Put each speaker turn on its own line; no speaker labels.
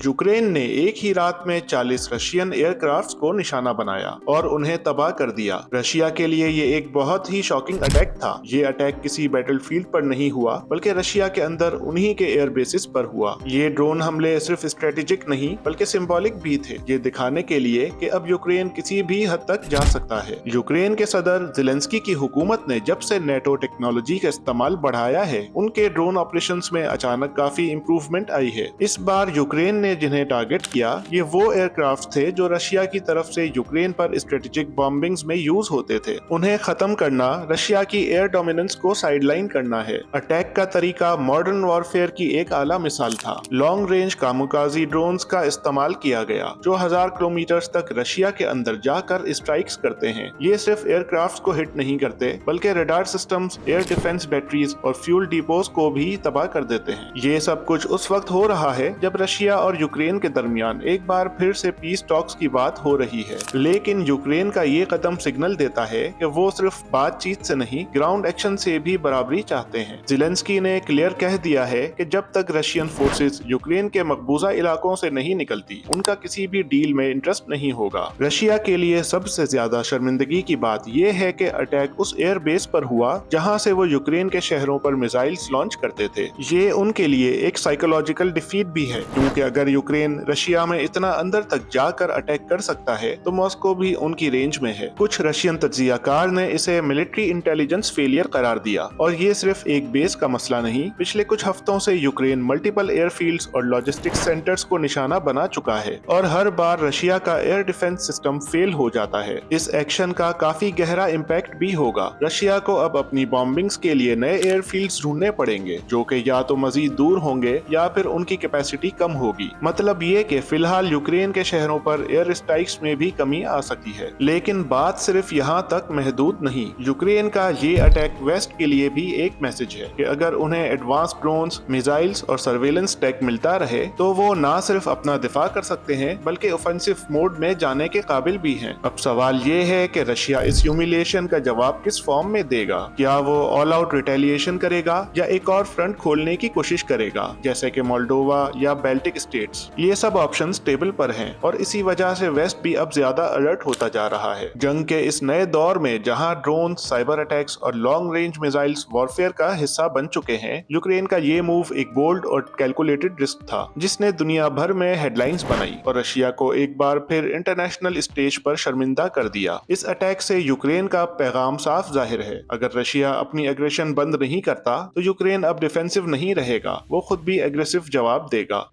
Ukraine ने एक ही रात में 40 रशियन एयरक्राफ्ट्स को निशाना बनाया और उन्हें तबाह कर दिया। रशिया के लिए ये एक बहुत ही शॉकिंग अटैक था। ये अटैक किसी बैटलफील्ड पर नहीं हुआ, बल्कि रशिया के अंदर उन्हीं के एयर बेसिस पर हुआ। ये ड्रोन हमले सिर्फ स्ट्रेटेजिक नहीं बल्कि सिंबॉलिक भी थे, ये दिखाने के लिए कि अब यूक्रेन किसी भी हद तक जा सकता है। यूक्रेन के सदर ज़ेलेंस्की की हुकूमत ने जब से नेटो टेक्नोलॉजी का इस्तेमाल बढ़ाया है, उनके ड्रोन ऑपरेशंस में अचानक काफी इम्प्रूवमेंट आई है। इस बार यूक्रेन ने जिन्हें टारगेट किया, ये वो एयरक्राफ्ट थे जो रशिया की तरफ से यूक्रेन पर स्ट्रेटेजिक बॉम्बिंग्स में यूज होते थे। उन्हें खत्म करना रशिया की एयर डोमिनेंस को साइडलाइन करना है। अटैक का तरीका मॉडर्न वॉरफेयर की एक आला मिसाल था। लॉन्ग रेंज कामुकाजी ड्रोन्स का इस्तेमाल किया गया जो 1000 किलोमीटर तक रशिया के अंदर जाकर स्ट्राइक्स करते हैं। ये सिर्फ एयरक्राफ्ट को हिट नहीं करते बल्कि radar systems, air defence batteries और फ्यूल डिपोज को भी तबाह कर देते हैं। ये सब कुछ उस वक्त हो रहा है जब रशिया और यूक्रेन के दरमियान एक बार फिर से पीस टॉक्स की बात हो रही है। लेकिन यूक्रेन का ये कदम सिग्नल देता है कि वो सिर्फ बातचीत से नहीं, ग्राउंड एक्शन से भी बराबरी चाहते हैं। ज़ेलेंस्की ने क्लियर कह दिया है कि जब तक रशियन फोर्सेस यूक्रेन के मकबूजा इलाकों से नहीं निकलती, उनका किसी भी डील में इंटरेस्ट नहीं होगा। रशिया के लिए सबसे ज्यादा शर्मिंदगी की बात यह है कि अटैक उस एयर बेस पर हुआ जहां से वो यूक्रेन के शहरों पर मिसाइल्स लॉन्च करते थे। ये उनके लिए एक साइकोलॉजिकल डिफीट भी है, क्योंकि अगर यूक्रेन रशिया में इतना अंदर तक जाकर अटैक कर सकता है तो मॉस्को भी उनकी रेंज में है। कुछ रशियन तज्जियाकार ने इसे मिलिट्री इंटेलिजेंस फेलियर करार दिया। और ये सिर्फ एक बेस का मसला नहीं, पिछले कुछ हफ्तों से यूक्रेन मल्टीपल एयरफील्ड्स और लॉजिस्टिक्स सेंटर्स को निशाना बना चुका है और हर बार रशिया का एयर डिफेंस सिस्टम फेल हो जाता है। इस एक्शन का काफी गहरा इम्पैक्ट भी होगा। रशिया को अब अपनी बॉम्बिंग्स के लिए नए एयरफील्ड्स ढूंढने पड़ेंगे जो कि या तो मजीद दूर होंगे या फिर उनकी कैपेसिटी कम होगी। मतलब ये कि फिलहाल यूक्रेन के शहरों पर एयर स्ट्राइक्स में भी कमी आ सकती है। लेकिन बात सिर्फ यहाँ तक महदूद नहीं। यूक्रेन का ये अटैक वेस्ट के लिए भी एक मैसेज है कि अगर उन्हें एडवांस ड्रोन्स, मिसाइल्स और सर्वेलेंस टेक मिलता रहे तो वो ना सिर्फ अपना दिफा कर सकते हैं बल्कि ऑफेंसिव मोड में जाने के काबिल भी हैं। अब सवाल ये है कि रशिया इस ह्यूमिलिएशन का जवाब किस फॉर्म में देगा। क्या वो ऑल आउट रिटेलिएशन करेगा या एक और फ्रंट खोलने की कोशिश करेगा, जैसे कि मोल्डोवा या बेल्टिक स्टेट्स। ये सब ऑप्शंस टेबल पर हैं और इसी वजह से वेस्ट भी अब ज्यादा अलर्ट होता जा रहा है। जंग के इस नए दौर में जहां ड्रोन, साइबर अटैक्स और लॉन्ग रेंज मिसाइल्स वॉरफेयर का हिस्सा बन चुके हैं, यूक्रेन का ये मूव एक बोल्ड और कैलकुलेटेड रिस्क था जिसने दुनिया भर में हेडलाइंस बनाई और रशिया को एक बार फिर इंटरनेशनल स्टेज पर शर्मिंदा कर दिया। इस अटैक से यूक्रेन का पैगाम साफ जाहिर है। अगर रशिया अपनी एग्रेशन बंद नहीं करता तो यूक्रेन अब डिफेंसिव नहीं रहेगा, वो खुद भी एग्रेसिव जवाब देगा।